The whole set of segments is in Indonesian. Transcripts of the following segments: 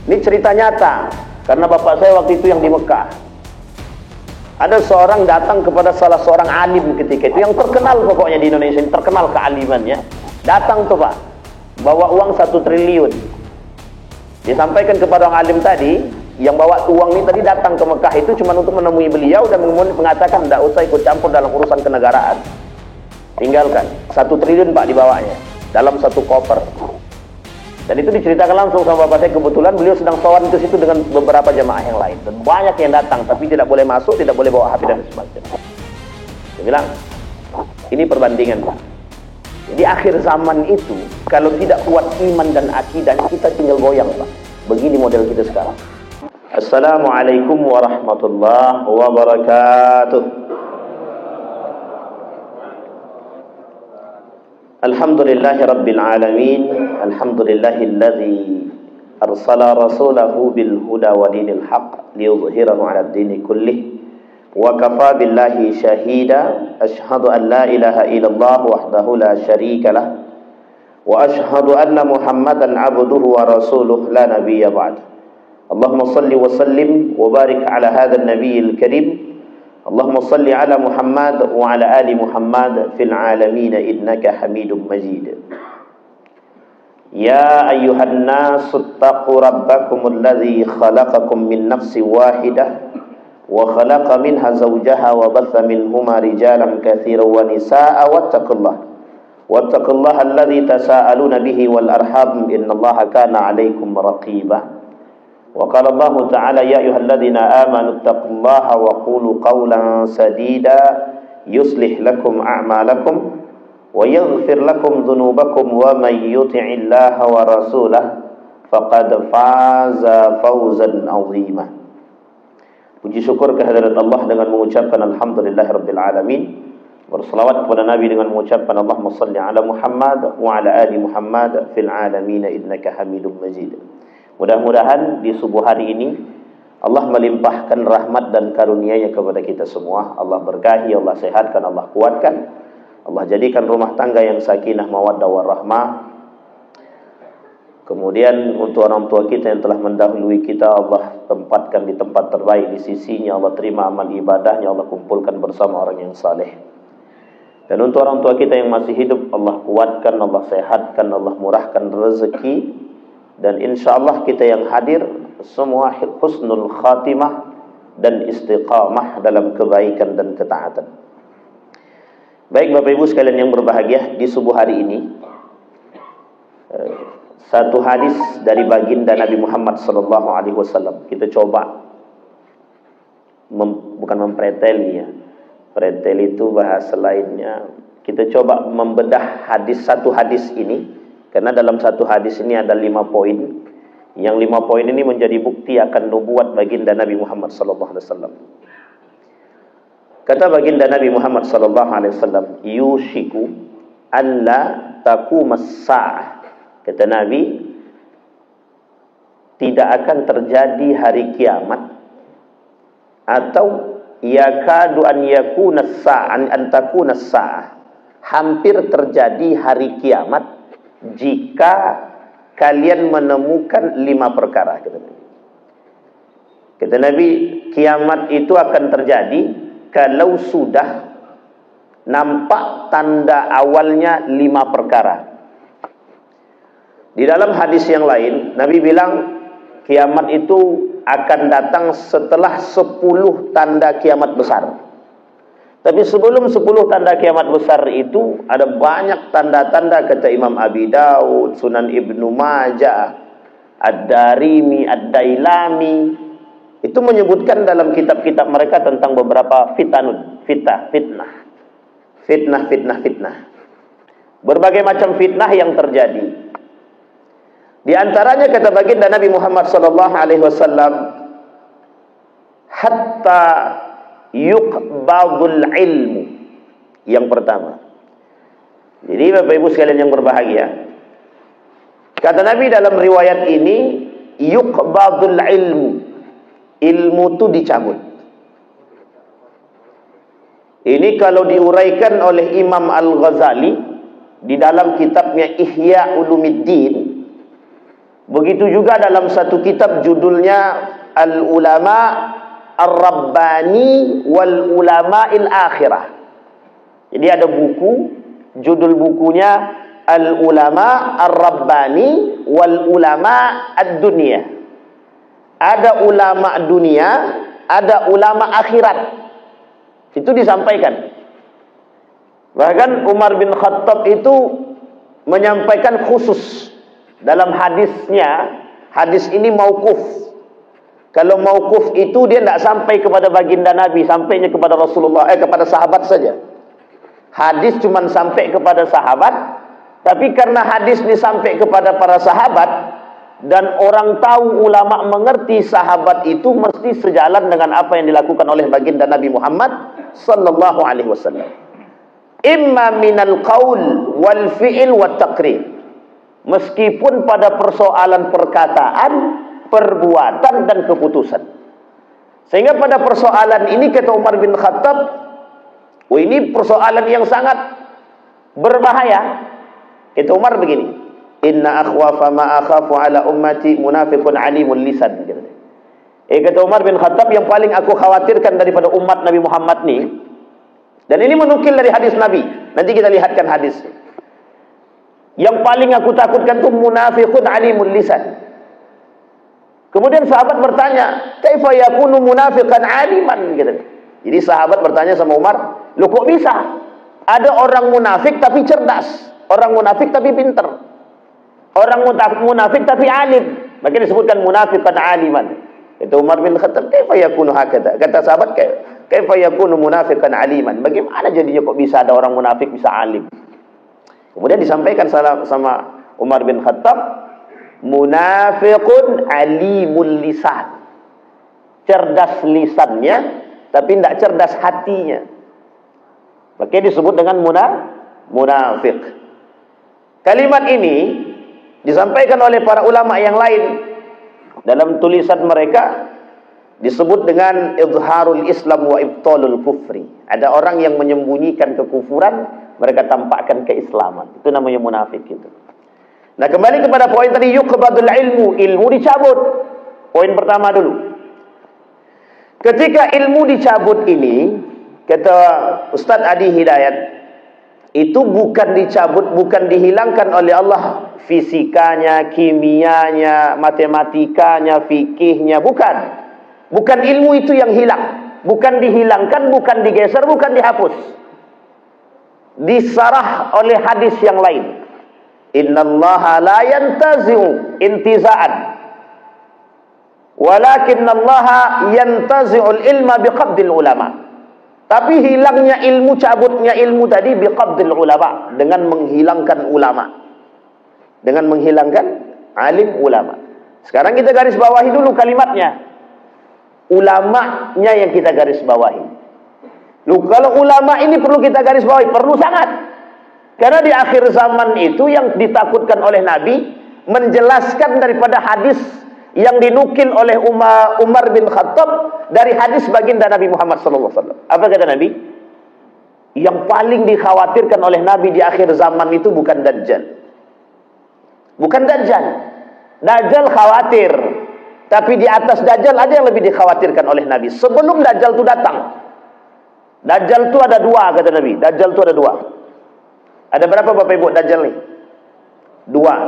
Ini cerita nyata, karena bapak saya waktu itu yang di Mekah. Ada seorang datang kepada salah seorang alim ketika itu, yang terkenal pokoknya di Indonesia, yang terkenal kealimannya. Datang tuh Pak, bawa uang 1 triliun. Disampaikan kepada orang alim tadi, yang bawa uang ini tadi datang ke Mekah itu cuma untuk menemui beliau dan mengatakan tidak usah ikut campur dalam urusan kenegaraan. Tinggalkan. 1 triliun Pak dibawanya dalam 1 koper. Dan itu diceritakan langsung sama bapak saya. Kebetulan beliau sedang sowan ke situ dengan beberapa jamaah yang lain. Dan banyak yang datang, tapi tidak boleh masuk, tidak boleh bawa HP dan sebagainya. Dia bilang, ini perbandingan Pak. Di akhir zaman itu, kalau tidak kuat iman dan akidah, kita tinggal goyang Pak. Begini model kita sekarang. Assalamualaikum warahmatullahi wabarakatuh. Alhamdulillahi Rabbil Alamin. Alhamdulillahilladzi arsala rasulahu bil huda wa dinil haq liyudhhirahu ala ad-dini kullih wa kafa billahi shahida. Ashhadu an la ilaha illallah wahdahu la syarika lah wa ashhadu anna Muhammadan abduhu wa rasuluh la nabiyya ba'd. Allahumma salli wa sallim wa barik ala hadzal nabiyil karim. Allahumma salli ala Muhammad wa ala ali Muhammad fil alamin innaka Hamidum Majid. Ya ayyuhan nas ittaqu rabbakumul ladzi khalaqakum min nafsin wahidah wa khalaqa minha zawjaha wa batha minhuma rijalan katsiran wa nisaa'a wattaqullaha alladzi tasaaluna bihi wal arham innallaha kana 'alaikum raqiba. وقال الله تعالى يا أيها الذين آمنوا اتقوا الله وقولوا قولا سديدا يصلح لكم أعمالكم ويغفر لكم ذنوبكم ومن يطع الله ورسوله فقد فاز فوزا عظيما. Puji syukur kehadirat Allah dengan mengucapkan alhamdulillahirabbil alamin. Berselawat kepada Nabi dengan mengucapkan Allahumma shalli ala Muhammad wa ala ali Muhammad fil alamin innaka Hamidum Majid. Mudah-mudahan di subuh hari ini Allah melimpahkan rahmat dan karunia-Nya kepada kita semua. Allah berkahi, Allah sehatkan, Allah kuatkan. Allah jadikan rumah tangga yang sakinah, mawaddah, warahmah. Kemudian untuk orang tua kita yang telah mendahului kita, Allah tempatkan di tempat terbaik di sisi-Nya. Allah terima amal ibadahnya, Allah kumpulkan bersama orang yang saleh. Dan untuk orang tua kita yang masih hidup, Allah kuatkan, Allah sehatkan, Allah murahkan rezeki. Dan insyaAllah kita yang hadir semua husnul khatimah dan istiqamah dalam kebaikan dan ketaatan. Baik Bapak Ibu sekalian yang berbahagia, di subuh hari ini satu hadis dari baginda Nabi Muhammad SAW. Kita coba bukan mempreteli ya. Pretel itu bahasa lainnya. Kita coba membedah satu hadis ini. Karena dalam satu hadis ini ada 5 poin. Yang 5 poin ini menjadi bukti akan nubuat baginda Nabi Muhammad SAW. Kata baginda Nabi Muhammad SAW, yushiku an la taqumas sa'ah. Kata Nabi, tidak akan terjadi hari kiamat, atau yakadu an yakuna sa'an an takuna sa'ah. Hampir terjadi hari kiamat jika kalian menemukan 5 perkara. Kata Nabi, kiamat itu akan terjadi kalau sudah nampak tanda awalnya 5 perkara. Di dalam hadis yang lain, Nabi bilang kiamat itu akan datang setelah 10 tanda kiamat besar. Tapi sebelum 10 tanda kiamat besar itu ada banyak tanda-tanda, kata Imam Abi Daud, Sunan Ibnu Majah, Ad-Darimi, Ad-Dailami. Itu menyebutkan dalam kitab-kitab mereka tentang beberapa fitnah. Berbagai macam fitnah yang terjadi. Di antaranya kata baginda Nabi Muhammad SAW, hatta yuqbadul ilmu. Yang pertama. Jadi Bapak Ibu sekalian yang berbahagia, kata Nabi dalam riwayat ini, yuqbadul ilmu. Ilmu itu dicabut. Ini kalau diuraikan oleh Imam Al-Ghazali di dalam kitabnya Ihya Ulumuddin, Begitu juga dalam satu kitab judulnya Al-Ulama Ar-Rabbani wal Ulama Il-Akhirah. Jadi ada buku, judul bukunya Al-Ulama Ar-Rabbani wal Ulama Ad-Dunya. Ada ulama dunia, ada ulama akhirat. Itu disampaikan. Bahkan Umar bin Khattab itu menyampaikan khusus dalam hadisnya. Hadis ini mauquf. Kalau mauquf itu dia tidak sampai kepada baginda Nabi, sampainya kepada Rasulullah, kepada sahabat saja. Hadis cuma sampai kepada sahabat, tapi karena hadis ini sampai kepada para sahabat dan orang tahu, ulama mengerti, sahabat itu mesti sejalan dengan apa yang dilakukan oleh baginda Nabi Muhammad sallallahu alaihi wasallam. Imma minal qaul wal fi'il wat taqrir. Meskipun pada persoalan perkataan, perbuatan dan keputusan. Sehingga pada persoalan ini kata Umar bin Khattab, ini persoalan yang sangat berbahaya. Kata Umar begini, inna akhwafa ma akhafu ala ummati munafiqun alimul lisan. Kata Umar bin Khattab, yang paling aku khawatirkan daripada umat Nabi Muhammad ni, dan ini menukil dari hadis Nabi, nanti kita lihatkan hadis. Yang paling aku takutkan itu munafiqun alimul lisan. Kemudian sahabat bertanya, kaifa yakunu munafiqan aliman? Jadi sahabat bertanya sama Umar, loh kok bisa? Ada orang munafik tapi cerdas, orang munafik tapi pintar, orang munafik tapi alim, maka disebutkan munafiqan aliman. Itu Umar bin Khattab, kaifa yakunu hakada? Kata sahabat, kaifa yakunu munafiqan aliman? Bagaimana jadinya kok bisa ada orang munafik bisa alim? Kemudian disampaikan sama Umar bin Khattab, munafiqun alimul lisan. Cerdas lisannya tapi tidak cerdas hatinya. Maka disebut dengan munafik. Kalimat ini disampaikan oleh para ulama yang lain dalam tulisan mereka, disebut dengan izharul Islam wa ibtalul kufri. Ada orang yang menyembunyikan kekufuran, mereka tampakkan keislaman. Itu namanya munafik itu. Nah, kembali kepada poin tadi, yuqbadul ilmu dicabut. Poin pertama dulu. Ketika ilmu dicabut ini, kata Ustaz Adi Hidayat, itu bukan dicabut, bukan dihilangkan oleh Allah fisikanya, kimianya, matematikanya, fikihnya, bukan. Bukan ilmu itu yang hilang, bukan dihilangkan, bukan digeser, bukan dihapus. Disarah oleh hadis yang lain. Innallaha la yantazi'u intiza'an, walakinnallaha yantazi'ul ilma biqabdil ulama. Tapi hilangnya ilmu, cabutnya ilmu tadi biqabdil ulama, dengan menghilangkan ulama, dengan menghilangkan alim ulama. Sekarang kita garis bawahi dulu kalimatnya. Ulamanya yang kita garis bawahi. Loh, kalau ulama ini perlu kita garis bawahi, perlu sangat. Karena di akhir zaman itu yang ditakutkan oleh Nabi, menjelaskan daripada hadis yang dinukil oleh Umar bin Khattab dari hadis baginda Nabi Muhammad SAW. Apa kata Nabi? Yang paling dikhawatirkan oleh Nabi di akhir zaman itu bukan Dajjal. Bukan Dajjal. Dajjal khawatir. Tapi di atas Dajjal ada yang lebih dikhawatirkan oleh Nabi. Sebelum Dajjal itu datang. Dajjal itu ada dua, kata Nabi. Dajjal itu ada dua. Ada berapa Bapak Ibu Dajjal nih? Dua.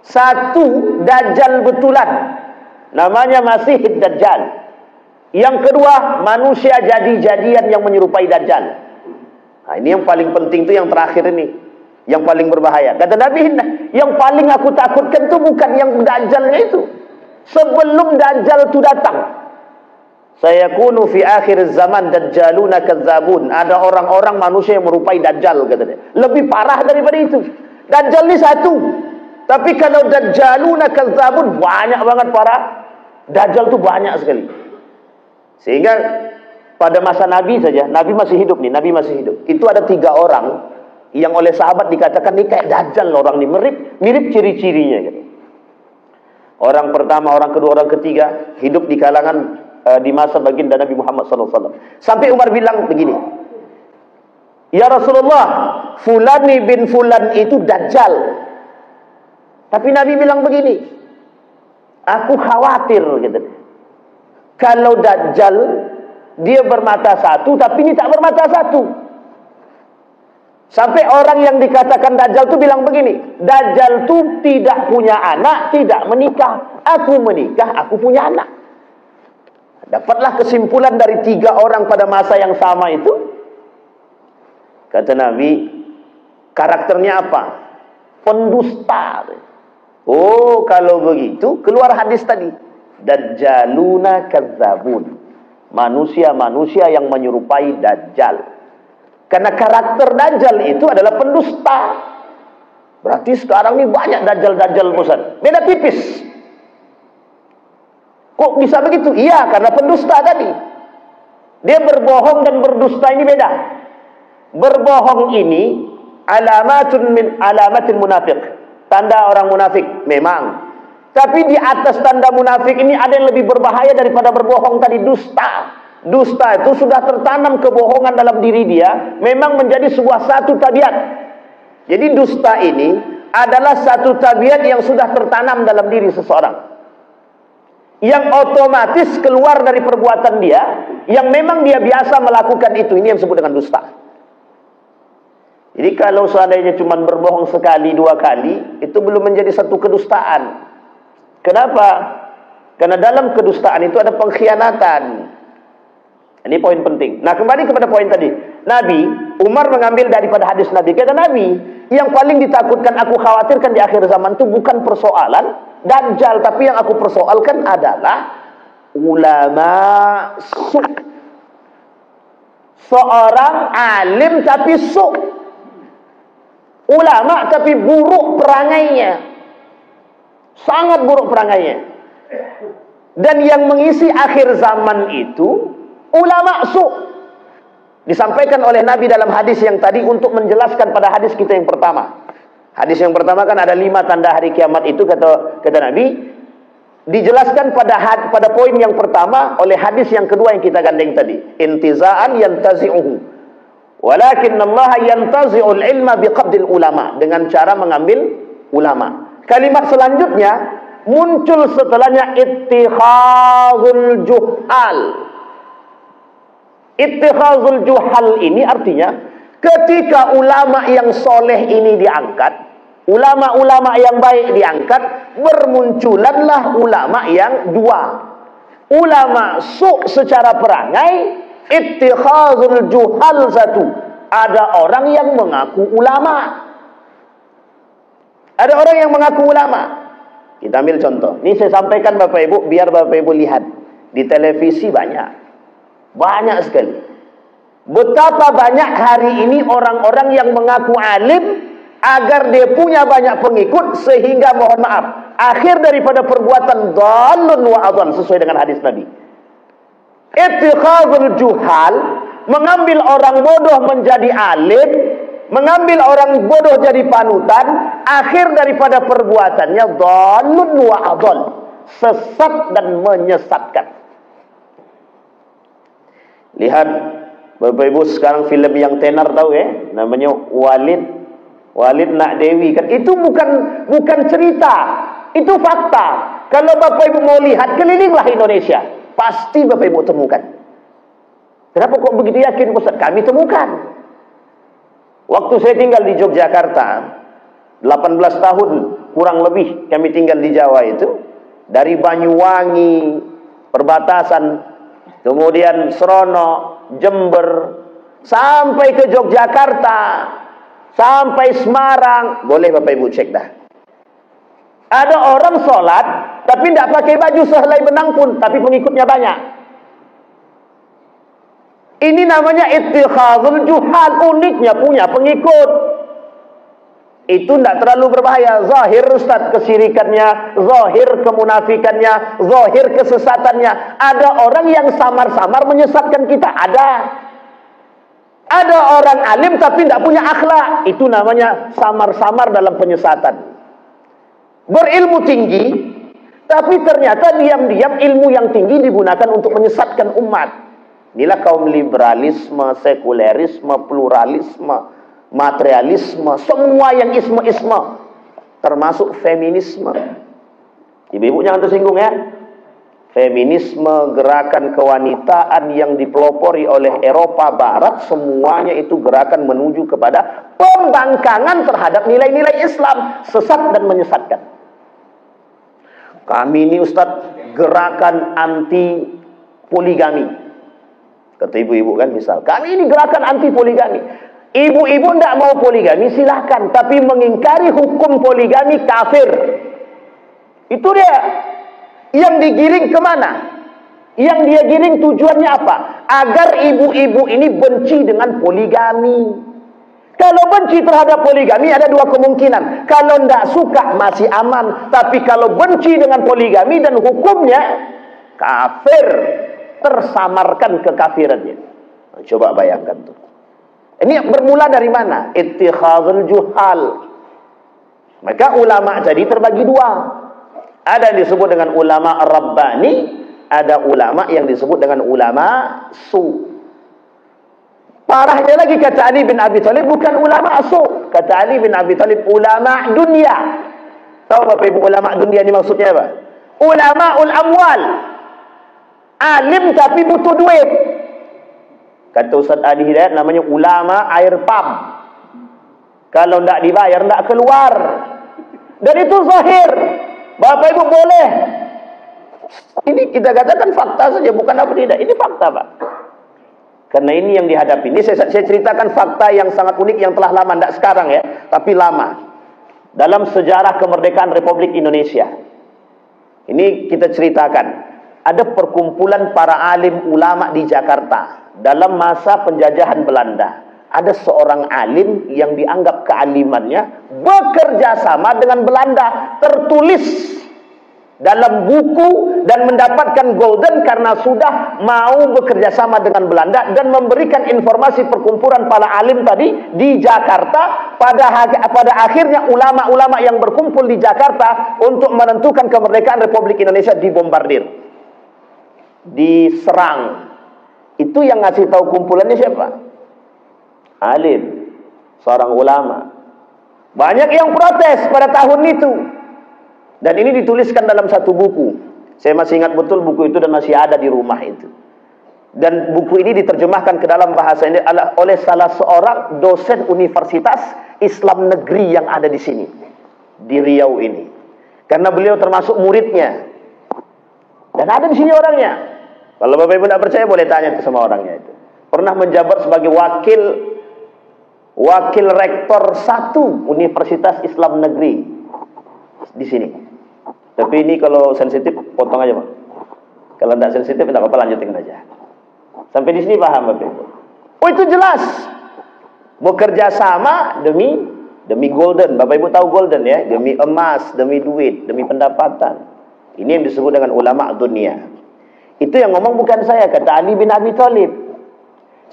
Satu Dajjal betulan, namanya Masih Dajjal. Yang kedua, manusia jadi-jadian yang menyerupai Dajjal. Nah, ini yang paling penting itu yang terakhir ini, yang paling berbahaya. Kata Nabi, yang paling aku takutkan itu bukan yang Dajjalnya itu. Sebelum Dajjal itu datang, sayakunu fi akhir zaman dajjaluna kadzabun. Ada orang-orang manusia yang merupai Dajjal, katanya. Lebih parah daripada itu. Dajjal ini satu. Tapi kalau dajjaluna kadzabun, banyak banget para Dajjal itu banyak sekali. Sehingga pada masa Nabi saja, Nabi masih hidup nih, Nabi masih hidup. Itu ada 3 orang yang oleh sahabat dikatakan ini kayak Dajjal orang ini, mirip ciri-cirinya gitu. Orang pertama, orang kedua, orang ketiga hidup di kalangan di masa baginda Nabi Muhammad SAW. Sampai Umar bilang begini, "Ya Rasulullah, Fulani bin Fulan itu Dajjal." Tapi Nabi bilang begini, "Aku khawatir," gitu. "Kalau Dajjal, dia bermata satu, tapi ini tak bermata satu." Sampai orang yang dikatakan Dajjal itu bilang begini, "Dajjal itu tidak punya anak, tidak menikah. Aku menikah, aku punya anak." Dapatlah kesimpulan dari 3 orang pada masa yang sama itu. Kata Nabi, karakternya apa? Pendusta. Oh, kalau begitu, keluar hadis tadi. Dajjaluna kadzabun. Manusia-manusia yang menyerupai Dajjal. Karena karakter Dajjal itu adalah pendusta. Berarti sekarang ini banyak Dajjal-Dajjal, Ustaz. Beda tipis. Kok bisa begitu? Iya, karena pendusta tadi. Dia berbohong dan berdusta ini beda. Berbohong ini alamatin munafik. Tanda orang munafik memang. Tapi di atas tanda munafik ini ada yang lebih berbahaya daripada berbohong tadi, dusta. Dusta itu sudah tertanam kebohongan dalam diri dia, memang menjadi satu tabiat. Jadi dusta ini adalah satu tabiat yang sudah tertanam dalam diri seseorang, yang otomatis keluar dari perbuatan dia, yang memang dia biasa melakukan itu. Ini yang disebut dengan dusta. Jadi kalau seandainya cuma berbohong sekali, 2 kali, itu belum menjadi satu kedustaan. Kenapa? Karena dalam kedustaan itu ada pengkhianatan. Ini poin penting. Nah, kembali kepada poin tadi. Nabi, Umar mengambil daripada hadis Nabi. Kata Nabi, yang paling ditakutkan, aku khawatirkan di akhir zaman itu bukan persoalan Dajjal, tapi yang aku persoalkan adalah ulama su. Seorang alim tapi su. Ulama tapi buruk perangainya. Sangat buruk perangainya. Dan yang mengisi akhir zaman itu ulama su. Disampaikan oleh Nabi dalam hadis yang tadi untuk menjelaskan pada hadis kita yang pertama. Hadis yang pertama kan ada 5 tanda hari kiamat itu, kata Nabi. Dijelaskan pada poin yang pertama oleh hadis yang kedua yang kita gandeng tadi. Intiza'an yantazi'uhu. Walakin Allah yantazi'ul ilma biqabdil ulama. Dengan cara mengambil ulama. Kalimat selanjutnya muncul setelahnya ittikhazul juhal. Ittikhazul juhal ini artinya ketika ulama yang soleh ini diangkat, ulama-ulama yang baik diangkat, bermunculanlah ulama yang 2. Ulama su secara perangai, ittikhazul juhal satu. Ada orang yang mengaku ulama. Ada orang yang mengaku ulama. Kita ambil contoh. Ini saya sampaikan Bapak Ibu, biar Bapak Ibu lihat. Di televisi banyak. Banyak sekali. Betapa banyak hari ini orang-orang yang mengaku alim agar dia punya banyak pengikut, sehingga mohon maaf, akhir daripada perbuatan dhalun wa adhan, sesuai dengan hadis Nabi. Ittikhazul juhal, mengambil orang bodoh menjadi alim, mengambil orang bodoh jadi panutan, akhir daripada perbuatannya dhalun wa adhan, sesat dan menyesatkan. Lihat Bapak Ibu sekarang film yang tenar tahu ya, namanya Walid Nak Dewi kan, itu bukan cerita, itu fakta. Kalau Bapak Ibu mau lihat, kelilinglah Indonesia, pasti Bapak Ibu temukan. Kenapa kok begitu yakin Ustaz? Kami temukan. Waktu saya tinggal di Yogyakarta 18 tahun kurang lebih kami tinggal di Jawa itu, dari Banyuwangi perbatasan, kemudian Serono, Jember, sampai ke Yogyakarta, sampai Semarang, boleh Bapak Ibu cek dah. Ada orang sholat tapi tidak pakai baju sehelai benang pun, tapi pengikutnya banyak. Ini namanya ittikhazul juhal. Uniknya punya pengikut. Itu tidak terlalu berbahaya. Zahir Ustaz kesirikannya, zahir kemunafikannya, zahir kesesatannya. Ada orang yang samar-samar menyesatkan kita. Ada orang alim tapi tidak punya akhlak. Itu namanya samar-samar dalam penyesatan. Berilmu tinggi, tapi ternyata diam-diam ilmu yang tinggi digunakan untuk menyesatkan umat. Inilah kaum liberalisme, sekulerisme, pluralisme, materialisme, semua yang isme-isme, termasuk feminisme. Ibu-ibu jangan tersinggung ya. Feminisme, gerakan kewanitaan yang dipelopori oleh Eropa Barat, semuanya itu gerakan menuju kepada pembangkangan terhadap nilai-nilai Islam, sesat dan menyesatkan. Kami ini Ustadz gerakan anti poligami, kata ibu-ibu kan, misal kami ini gerakan anti poligami. Ibu-ibu tidak mau poligami silahkan, tapi mengingkari hukum poligami kafir. Itu dia. Yang digiring kemana? Yang dia giring tujuannya apa? Agar ibu-ibu ini benci dengan poligami. Kalau benci terhadap poligami ada dua kemungkinan. Kalau tidak suka masih aman. Tapi kalau benci dengan poligami dan hukumnya kafir, tersamarkan kekafirannya. Coba bayangkan tuh. Ini bermula dari mana? Ittikhadzul juhal. Maka ulama jadi terbagi dua. Ada yang disebut dengan ulama Rabbani, ada ulama yang disebut dengan ulama su. Parahnya lagi kata Ali bin Abi Thalib, bukan ulama su. Kata Ali bin Abi Thalib, ulama dunia. Tahu Bapak Ibu ulama dunia ini maksudnya apa? Ulamaul amwal. Alim tapi butuh duit. Kata Ustaz Adi Hidayat, namanya ulama air pump. Kalau tidak dibayar, tidak keluar. Dan itu zahir. Bapak Ibu boleh. Ini kita katakan fakta saja, bukan apa tidak. Ini fakta, Pak. Karena ini yang dihadapi. Ini saya ceritakan fakta yang sangat unik yang telah lama, tidak sekarang ya, tapi lama. Dalam sejarah kemerdekaan Republik Indonesia. Ini kita ceritakan. Ada perkumpulan para alim ulama di Jakarta dalam masa penjajahan Belanda. Ada seorang alim yang dianggap kealimannya bekerja sama dengan Belanda, tertulis dalam buku dan mendapatkan golden karena sudah mau bekerja sama dengan Belanda dan memberikan informasi perkumpulan para alim tadi di Jakarta. Pada akhirnya ulama-ulama yang berkumpul di Jakarta untuk menentukan kemerdekaan Republik Indonesia dibombardir, diserang. Itu yang ngasih tahu kumpulannya siapa? Alim, seorang ulama. Banyak yang protes pada tahun itu. Dan ini dituliskan dalam satu buku. Saya masih ingat betul buku itu dan masih ada di rumah itu. Dan buku ini diterjemahkan ke dalam bahasa ini oleh salah seorang dosen Universitas Islam Negeri yang ada di sini, di Riau ini. Karena beliau termasuk muridnya. Dan ada di sini orangnya. Kalau Bapak Ibu tidak percaya boleh tanya ke sama orangnya itu. Pernah menjabat sebagai wakil rektor 1 Universitas Islam Negeri di sini. Tapi ini kalau sensitif potong aja, Pak. Kalau tidak sensitif tidak apa-apa, lanjutin aja. Sampai di sini paham Bapak Ibu? Oh, itu jelas. Bekerja sama demi golden. Bapak Ibu tahu golden ya? Demi emas, demi duit, demi pendapatan. Ini yang disebut dengan ulama dunia. Itu yang ngomong bukan saya, kata Ali bin Abi Thalib.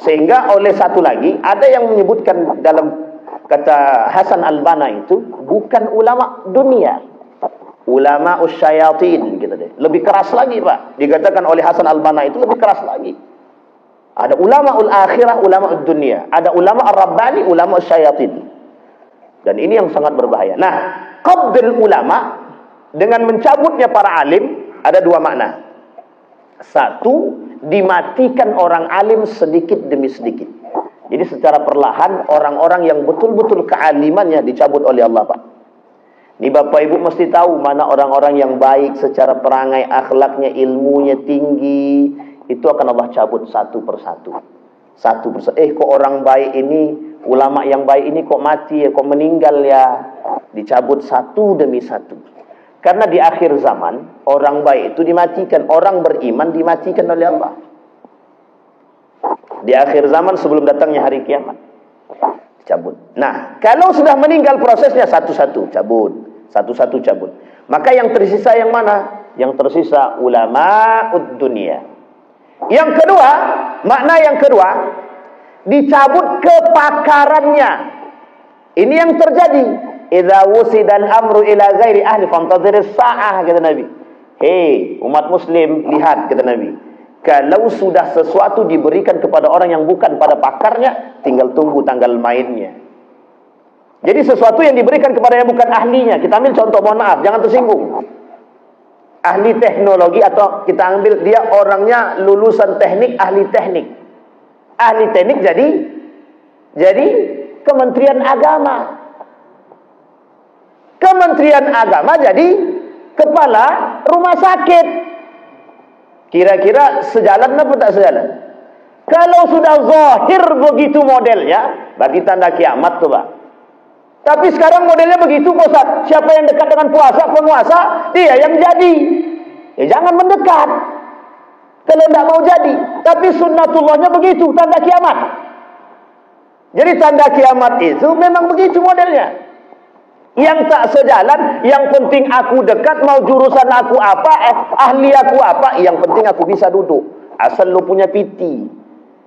Sehingga oleh satu lagi, ada yang menyebutkan dalam kata Hasan al-Banna itu, bukan ulama dunia. Ulama usyayatin, gitu deh. Lebih keras lagi, Pak. Dikatakan oleh Hasan al-Banna itu lebih keras lagi. Ada ulama ul-akhirah, ulama dunia. Ada ulama ar-rabbani, ulama usyayatin. Dan ini yang sangat berbahaya. Nah, qabdul ulama, dengan mencabutnya para alim, ada dua makna. Satu, dimatikan orang alim sedikit demi sedikit. Jadi secara perlahan orang-orang yang betul-betul kealimannya dicabut oleh Allah, Pak. Ini Bapak Ibu mesti tahu mana orang-orang yang baik secara perangai, akhlaknya, ilmunya tinggi. Itu akan Allah cabut satu persatu. Satu persatu. Kok orang baik ini, ulama yang baik ini kok mati ya, kok meninggal ya. Dicabut satu demi satu. Karena di akhir zaman, orang baik itu dimatikan. Orang beriman dimatikan oleh Allah. Di akhir zaman sebelum datangnya hari kiamat. Cabut. Nah, kalau sudah meninggal prosesnya satu-satu cabut. Satu-satu cabut. Maka yang tersisa yang mana? Yang tersisa ulama'ud dunia. Yang kedua, makna yang kedua, dicabut kepakarannya. Ini yang terjadi. Idza wusidal amru ila ghairi ahli fantadhiris sa'ah, kata Nabi. Hei umat muslim, lihat, kata Nabi. Kalau sudah sesuatu diberikan kepada orang yang bukan pada pakarnya, tinggal tunggu tanggal mainnya. Jadi sesuatu yang diberikan kepada yang bukan ahlinya, kita ambil contoh, mohon maaf, jangan tersinggung. Ahli teknologi, atau kita ambil dia orangnya lulusan teknik, ahli teknik. Ahli teknik jadi Kementerian Agama. Kementerian Agama jadi kepala rumah sakit. Kira-kira sejalan apa tak sejalan? Kalau sudah zahir begitu modelnya, berarti tanda kiamat tuh, Pak. Tapi sekarang modelnya begitu, Ustaz. Siapa yang dekat dengan penguasa, dia yang jadi. Ya jangan mendekat. Kalau tidak mau jadi. Tapi sunnatullahnya begitu, tanda kiamat. Jadi tanda kiamat itu memang begitu modelnya. Yang tak sejalan, yang penting aku dekat, mau jurusan aku apa, ahli aku apa, yang penting aku bisa duduk. Asal lu punya piti.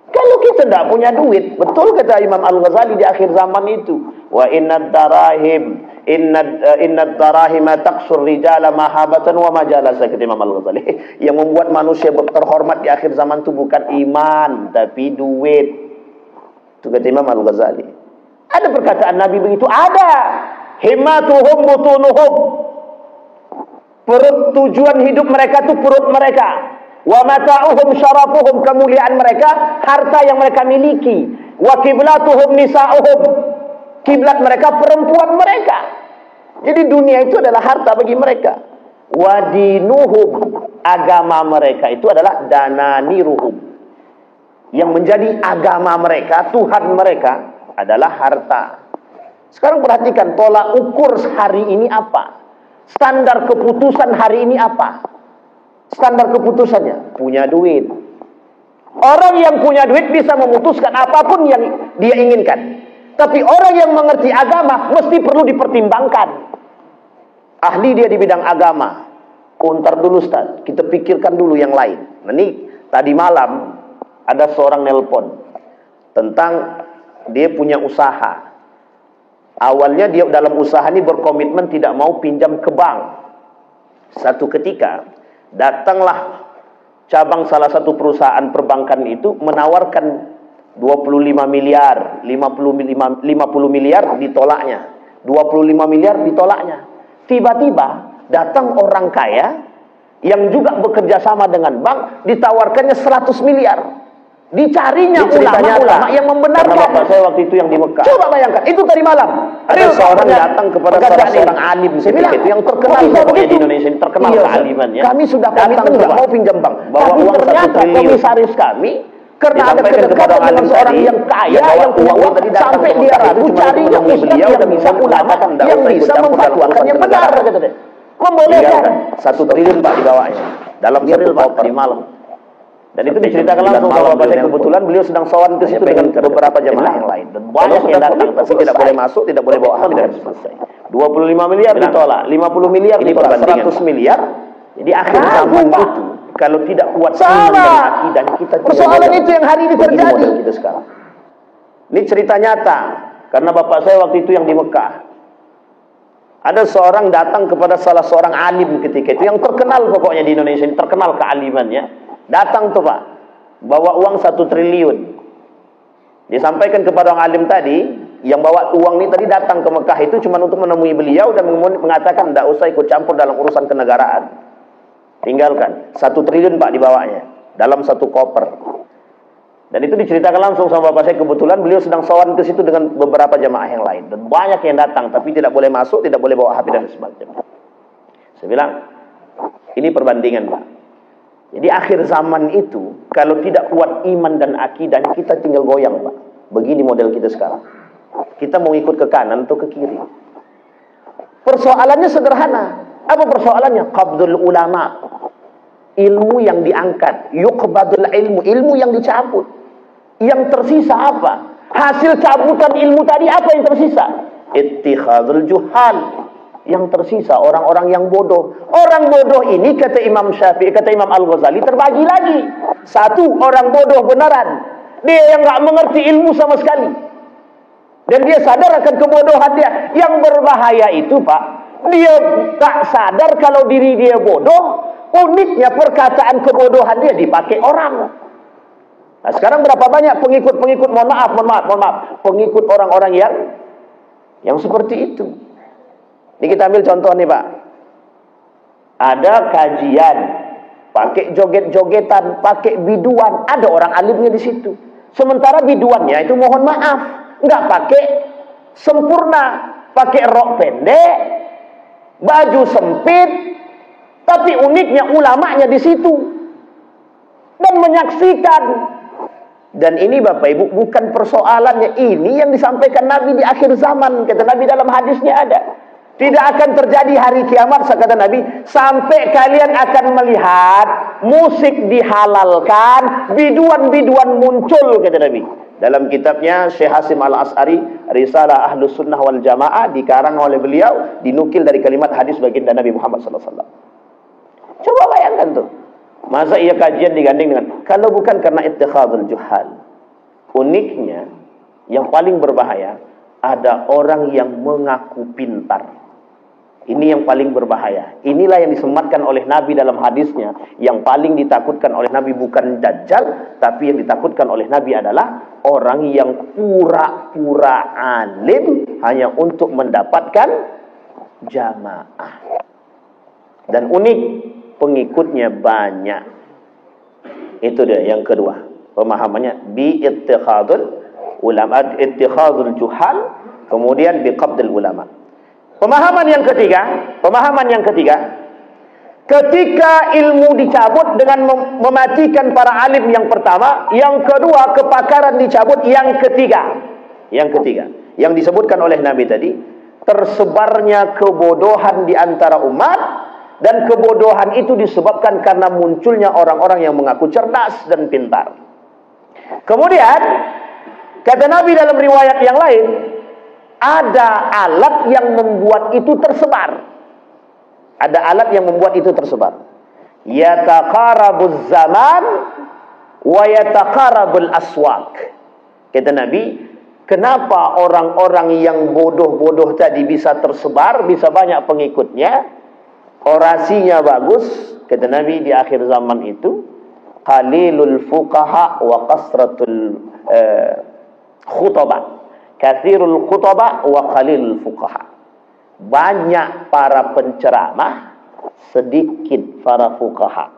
Kalau kita tidak punya duit, betul kata Imam Al-Ghazali di akhir zaman itu. Wa innad darahim taqsur rijala mahabatan wa majalasa, kata Imam Al-Ghazali. Yang membuat manusia terhormat di akhir zaman itu bukan iman, tapi duit. Itu kata Imam Al-Ghazali. Ada perkataan Nabi begitu? Ada. Himmatuhum butunuhum. Perut, tujuan hidup mereka itu perut mereka. Wa mata'uhum syarafuhum, kemuliaan mereka, harta yang mereka miliki. Wa kiblatuhum nisa'uhum, kiblat mereka perempuan mereka. Jadi dunia itu adalah harta bagi mereka. Wa dinuhum, agama mereka itu adalah dananiruhum. Yang menjadi agama mereka, Tuhan mereka adalah harta. Sekarang perhatikan tolak ukur hari ini apa? Standar keputusan hari ini apa? Standar keputusannya punya duit. Orang yang punya duit bisa memutuskan apapun yang dia inginkan. Tapi orang yang mengerti agama mesti perlu dipertimbangkan. Ahli dia di bidang agama. Ntar dulu Ustaz, kita pikirkan dulu yang lain. Nah, ini tadi malam ada seorang nelpon tentang dia punya usaha. Awalnya dia dalam usaha ini berkomitmen tidak mau pinjam ke bank. Satu ketika datanglah cabang salah satu perusahaan perbankan itu menawarkan 25 miliar, 50 miliar ditolaknya. 25 miliar ditolaknya. Tiba-tiba datang orang kaya yang juga bekerja sama dengan bank, ditawarkannya 100 miliar. Dicarinya ulama-ulama yang membenarkan. Karena bapak saya waktu itu yang di Mekah. Coba bayangkan, itu tadi malam. Ada seorang datang kepada salah seorang alim ketika itu yang terkenal di Indonesia, terkenal kealimannya. Kami sudah komitmen tidak mau pinjam bank. Bawa uang 1 triliun. Komisaris kami karena ada kedekatan dengan seorang yang kaya, yang punya uang, sampai dia ragu carinya ustaz yang bisa, ulama yang bisa memfatwakan yang benar. Membolehkan 1 triliun Pak dibawanya dalam satu Pak di malam. Dan itu diceritakan langsung sama bapak saya. Kebetulan beliau sedang sowan ke situ dengan beberapa jemaah yang lain. Dan banyak yang datang, tapi tidak boleh masuk, tidak boleh bawa hati, dan selesai. 25 miliar ditolak, 50 miliar ditolak, 100 miliar. Jadi akhir zaman itu, kalau tidak kuat iman dan akidah kita, persoalan itu yang hari ini terjadi. Kita sekarang. Ini cerita nyata, karena bapak saya waktu itu yang di Mekah. Ada seorang datang kepada salah seorang alim ketika itu, yang terkenal pokoknya di Indonesia, terkenal kealimannya. Datang tuh Pak, bawa uang 1 triliun. Disampaikan kepada orang alim tadi, yang bawa uang ini tadi datang ke Mekah itu cuma untuk menemui beliau dan mengatakan tidak usah ikut campur dalam urusan kenegaraan. Tinggalkan. 1 triliun Pak dibawanya dalam 1 koper. Dan itu diceritakan langsung sama bapak saya. Kebetulan beliau sedang sowan ke situ dengan beberapa jemaah yang lain. Dan banyak yang datang, tapi tidak boleh masuk, tidak boleh bawa HP dan sebagainya. Saya bilang, ini perbandingan Pak. Jadi akhir zaman itu, kalau tidak kuat iman dan akidah, kita tinggal goyang Pak. Begini model kita sekarang. Kita mau ikut ke kanan atau ke kiri. Persoalannya sederhana. Apa persoalannya? Qabdul ulama. Ilmu yang diangkat. Yuqbadul ilmu. Ilmu yang dicabut. Yang tersisa apa? Hasil cabutan ilmu tadi apa yang tersisa? Ittikhadul juhal. Yang tersisa orang-orang yang bodoh. Orang bodoh ini kata Imam Syafi'i, kata Imam Al-Ghazali terbagi lagi. 1, orang bodoh beneran. Dia yang nggak mengerti ilmu sama sekali. Dan dia sadar akan kebodohan dia. Yang berbahaya itu Pak, dia tak sadar kalau diri dia bodoh. Uniknya perkataan kebodohan dia dipakai orang. Nah, sekarang berapa banyak pengikut-pengikut, mohon maaf, pengikut orang-orang yang seperti itu. Ini kita ambil contoh nih Pak. Ada kajian, pakai joget-jogetan, pakai biduan, ada orang alimnya di situ. Sementara biduannya itu mohon maaf, nggak pakai sempurna, pakai rok pendek, baju sempit, tapi uniknya ulamanya di situ dan menyaksikan. Dan ini Bapak Ibu bukan persoalannya, ini yang disampaikan Nabi di akhir zaman. Kata Nabi dalam hadisnya ada, tidak akan terjadi hari kiamat, kata Nabi, sampai kalian akan melihat musik dihalalkan, biduan-biduan muncul, kata Nabi. Dalam kitabnya Syekh Hasim Al-As'ari, Risalah Ahlus Sunnah wal Jamaah, dikarang oleh beliau, dinukil dari kalimat hadis baginda Nabi Muhammad SAW. Coba bayangkan tuh, masa ia kajian digandeng dengan, kalau bukan karena ittikhadul juhal. Uniknya, yang paling berbahaya, ada orang yang mengaku pintar. Ini yang paling berbahaya. Inilah yang disematkan oleh Nabi dalam hadisnya. Yang paling ditakutkan oleh Nabi bukan Dajjal, tapi yang ditakutkan oleh Nabi adalah orang yang pura-pura alim hanya untuk mendapatkan jamaah. Dan unik, pengikutnya banyak. Itu dia yang kedua. Pemahamannya bi ittikhadul ulama, ittikhadul juhal, kemudian bi qabdul ulama. Pemahaman yang ketiga, ketika ilmu dicabut dengan mematikan para alim yang pertama, yang kedua kepakaran dicabut, yang ketiga, yang disebutkan oleh Nabi tadi, tersebarnya kebodohan di antara umat, dan kebodohan itu disebabkan karena munculnya orang-orang yang mengaku cerdas dan pintar. Kemudian kata Nabi dalam riwayat yang lain, ada alat yang membuat itu tersebar. Ada alat yang membuat itu tersebar. Yataqarabuz zaman wa yataqarabul aswaq. Kata Nabi, kenapa orang-orang yang bodoh-bodoh tadi bisa tersebar, bisa banyak pengikutnya, orasinya bagus. Kata Nabi, di akhir zaman itu qalilul fuqaha wa kasratul khutbah. Kathirul khutbah wa qalilul fuqaha. Banyak para penceramah, sedikit para fuqaha.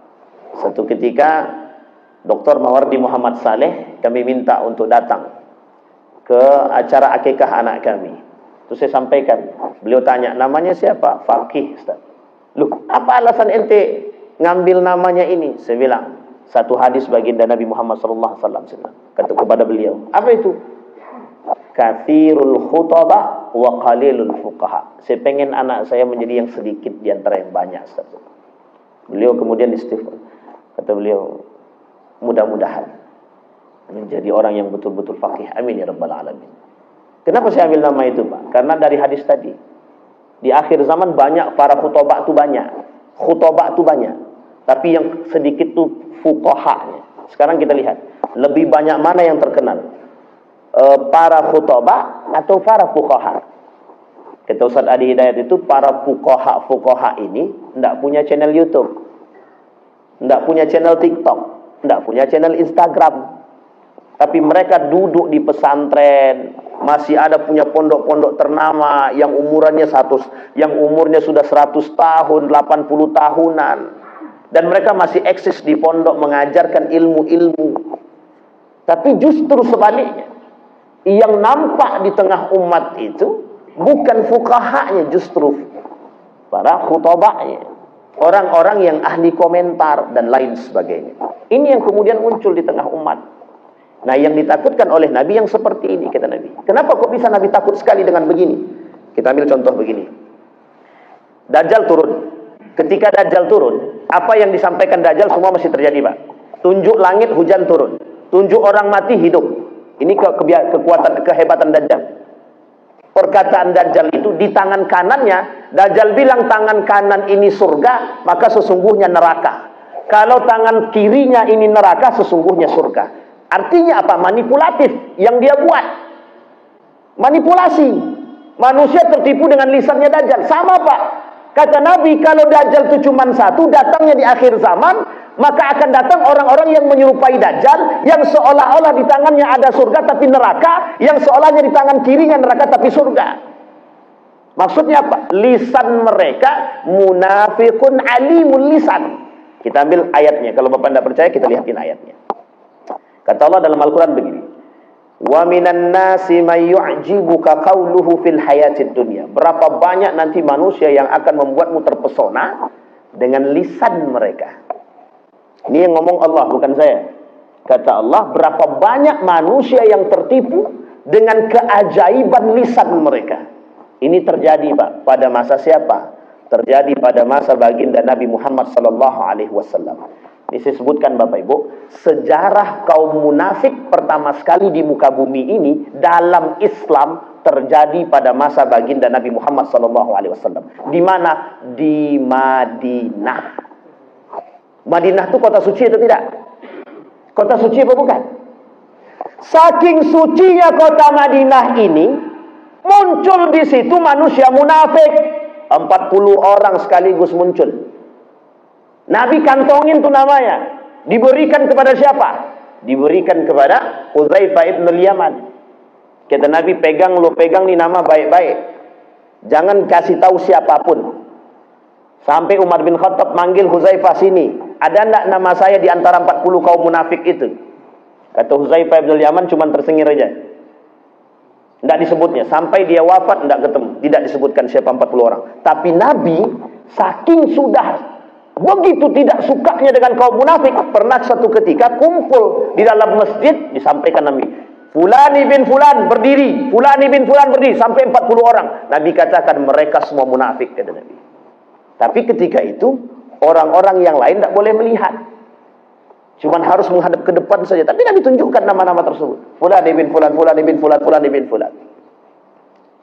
Satu ketika Dr. Mawardi Muhammad Saleh kami minta untuk datang ke acara akikah anak kami. Terus saya sampaikan, beliau tanya, namanya siapa? Faqih, Ustaz. Loh, apa alasan ente ngambil namanya ini? Saya bilang, satu hadis baginda Nabi Muhammad SAW kata kepada beliau, apa itu? Kathirul khutbah wa qalilul fuqaha. Saya pengen anak saya menjadi yang sedikit di antara yang banyak. Beliau kemudian istighfar. Kata beliau, mudah-mudahan menjadi orang yang betul-betul faqih. Amin ya rabbal alamin. Kenapa saya ambil nama itu, Pak? Karena dari hadis tadi, di akhir zaman banyak para khutbah itu banyak. Khutbah itu banyak. Tapi yang sedikit itu fuqahanya. Sekarang kita lihat, lebih banyak mana yang terkenal? Para khutbah atau para fuqaha? Kata Ustaz Adi Hidayat itu, para fuqaha ini tidak punya channel YouTube, tidak punya channel TikTok, tidak punya channel Instagram. Tapi mereka duduk di pesantren, masih ada punya pondok-pondok ternama yang umurnya sudah 100 tahun, 80 tahunan. Dan mereka masih eksis di pondok mengajarkan ilmu-ilmu. Tapi justru sebaliknya, yang nampak di tengah umat itu bukan fuqahanya, justru para khutbahnya, orang-orang yang ahli komentar dan lain sebagainya. Ini yang kemudian muncul di tengah umat. Nah, yang ditakutkan oleh Nabi yang seperti ini, kata Nabi. Kenapa kok bisa Nabi takut sekali dengan begini? Kita ambil contoh begini. Dajjal turun. Ketika Dajjal turun, apa yang disampaikan Dajjal semua masih terjadi, Pak. Tunjuk langit, hujan turun. Tunjuk orang mati, hidup. Ini kekuatan, kehebatan Dajjal. Perkataan Dajjal itu di tangan kanannya, Dajjal bilang tangan kanan ini surga, maka sesungguhnya neraka. Kalau tangan kirinya ini neraka, sesungguhnya surga. Artinya apa? Manipulatif yang dia buat. Manipulasi. Manusia tertipu dengan lisannya Dajjal. Sama, Pak. Kata Nabi, kalau Dajjal itu cuma satu, datangnya di akhir zaman, maka akan datang orang-orang yang menyerupai Dajjal, yang seolah-olah di tangannya ada surga tapi neraka, yang seolahnya di tangan kirinya neraka tapi surga. Maksudnya apa? Lisan mereka munafiqun alimul lisan. Kita ambil ayatnya. Kalau Bapak tidak percaya, kita lihatin ayatnya. Kata Allah dalam Al-Quran begini. Wa minan nasi may yu'jibuka qawluhu fil hayatid dunya. Berapa banyak nanti manusia yang akan membuatmu terpesona dengan lisan mereka. Ini yang ngomong Allah, bukan saya. Kata Allah, berapa banyak manusia yang tertipu dengan keajaiban lisan mereka. Ini terjadi, Pak, pada masa siapa? Terjadi pada masa baginda Nabi Muhammad sallallahu alaihi wasallam. Ini saya sebutkan Bapak Ibu, sejarah kaum munafik pertama sekali di muka bumi ini dalam Islam terjadi pada masa baginda Nabi Muhammad SAW. Di mana? Di Madinah. Madinah itu kota suci atau tidak? Kota suci apa bukan? Saking sucinya kota Madinah ini, muncul di situ manusia munafik. 40 orang sekaligus muncul. Nabi kantongin tuh namanya. Diberikan kepada siapa? Diberikan kepada Hudzaifah ibn al-Yaman. Kata Nabi, pegang nih nama baik-baik. Jangan kasih tahu siapapun. Sampai Umar bin Khattab manggil Hudzaifah sini. Ada enggak nama saya di antara 40 kaum munafik itu? Kata Hudzaifah ibn al-Yaman cuma tersengir aja. Enggak disebutnya. Sampai dia wafat enggak ketemu. Tidak disebutkan siapa 40 orang. Tapi Nabi saking sudah begitu tidak sukanya dengan kaum munafik, pernah satu ketika kumpul di dalam masjid, disampaikan Nabi, Fulani bin Fulan berdiri, Fulani bin Fulan berdiri, sampai 40 orang. Nabi katakan mereka semua munafik, kata Nabi. Tapi ketika itu orang-orang yang lain tidak boleh melihat, cuman harus menghadap ke depan saja. Tapi Nabi tunjukkan nama-nama tersebut, Fulani bin Fulan, Fulani bin Fulan, Fulani bin Fulan.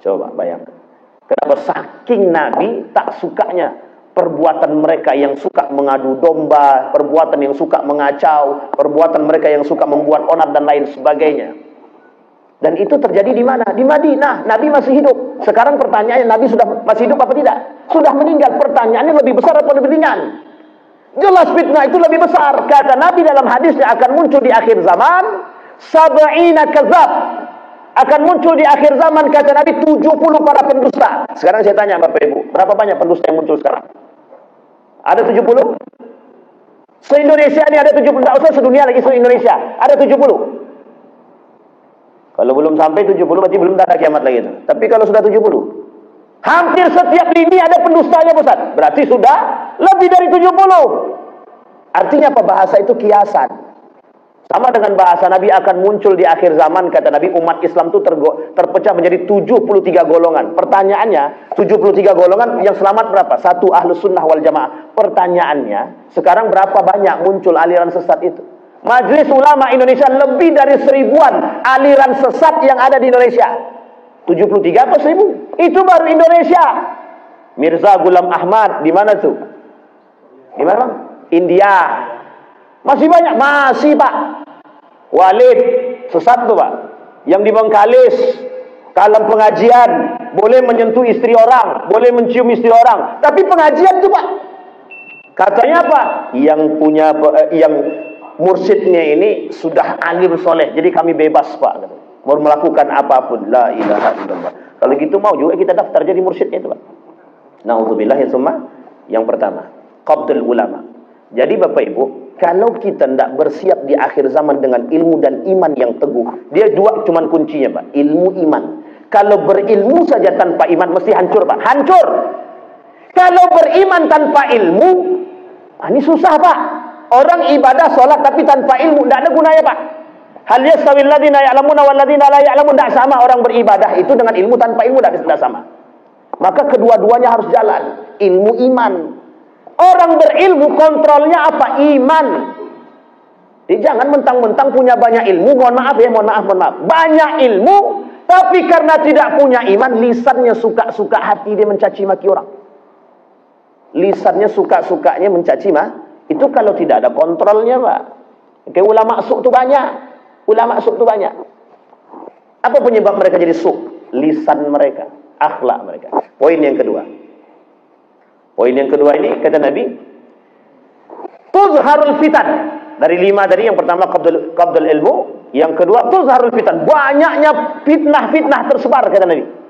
Coba bayangkan, kenapa saking Nabi tak sukanya perbuatan mereka yang suka mengadu domba, perbuatan yang suka mengacau, perbuatan mereka yang suka membuat onar dan lain sebagainya. Dan itu terjadi di mana? Di Madinah. Nabi masih hidup. Sekarang pertanyaannya, Nabi sudah masih hidup apa tidak? Sudah meninggal. Pertanyaannya lebih besar atau lebih ringan? Jelas fitnah itu lebih besar. Kata Nabi dalam hadisnya akan muncul di akhir zaman, sab'ina kadzab. Akan muncul di akhir zaman, kata Nabi, 70 para pendusta. Sekarang saya tanya Bapak Ibu, berapa banyak pendusta yang muncul sekarang? Ada 70? Se-Indonesia ini ada 70. Tak usah sedunia lagi, se-Indonesia ada 70. Kalau belum sampai 70 berarti belum ada kiamat lagi itu. Tapi kalau sudah 70, hampir setiap lini ada pendustanya, Ustaz. Berarti sudah lebih dari 70. Artinya apa? Bahasa itu kiasan. Sama dengan bahasa Nabi akan muncul di akhir zaman, kata Nabi, umat Islam itu terpecah menjadi 73 golongan. Pertanyaannya, 73 golongan yang selamat berapa? Satu, Ahlus Sunnah wal Jamaah. Pertanyaannya, sekarang berapa banyak muncul aliran sesat itu? Majelis Ulama Indonesia lebih dari 1000-an aliran sesat yang ada di Indonesia. 73 apa 1000? Itu baru Indonesia. Mirza Ghulam Ahmad, di mana tuh? Di mana? India. Masih banyak, masih Pak. Walid, sesat tuh Pak. Yang di Bengkalis, dalam pengajian, boleh menyentuh istri orang, boleh mencium istri orang. Tapi pengajian tuh Pak. Katanya apa? Yang punya, yang mursyidnya ini sudah alim soleh. Jadi kami bebas Pak. Mau melakukan apapun. La ilaha illallah. Kalau gitu mau juga kita daftar jadi mursyidnya itu Pak. Na'udzubillah ya summa. Yang pertama, qabdul ulama. Jadi Bapak Ibu, kalau kita tidak bersiap di akhir zaman dengan ilmu dan iman yang teguh, dia dua cuman kuncinya Pak, ilmu iman. Kalau berilmu saja tanpa iman mesti hancur Pak, hancur. Kalau beriman tanpa ilmu, ini susah Pak. Orang ibadah sholat tapi tanpa ilmu, tidak ada gunanya Pak. Hal yastawil ladzina ya'lamuna wal ladzina la ya'lamun, tidak sama orang beribadah itu dengan ilmu tanpa ilmu, tidak sama. Maka kedua-duanya harus jalan, ilmu iman. Orang berilmu kontrolnya apa? Iman. Jadi jangan mentang-mentang punya banyak ilmu, mohon maaf ya, mohon maaf. Banyak ilmu, tapi karena tidak punya iman, lisannya suka-suka hati dia mencaci maki orang. Lisannya suka-sukanya mencaci itu kalau tidak ada kontrolnya Pak. Oke, ulama suk itu banyak. Ulama suk itu banyak. Apa penyebab mereka jadi suk? Lisan mereka, akhlak mereka. Poin yang kedua. Poin yang kedua ini kata Nabi, tuzharul fitan. Dari 5 tadi, yang pertama qabdul ilmu, yang kedua tuzharul fitan. Banyaknya fitnah-fitnah tersebar kata Nabi.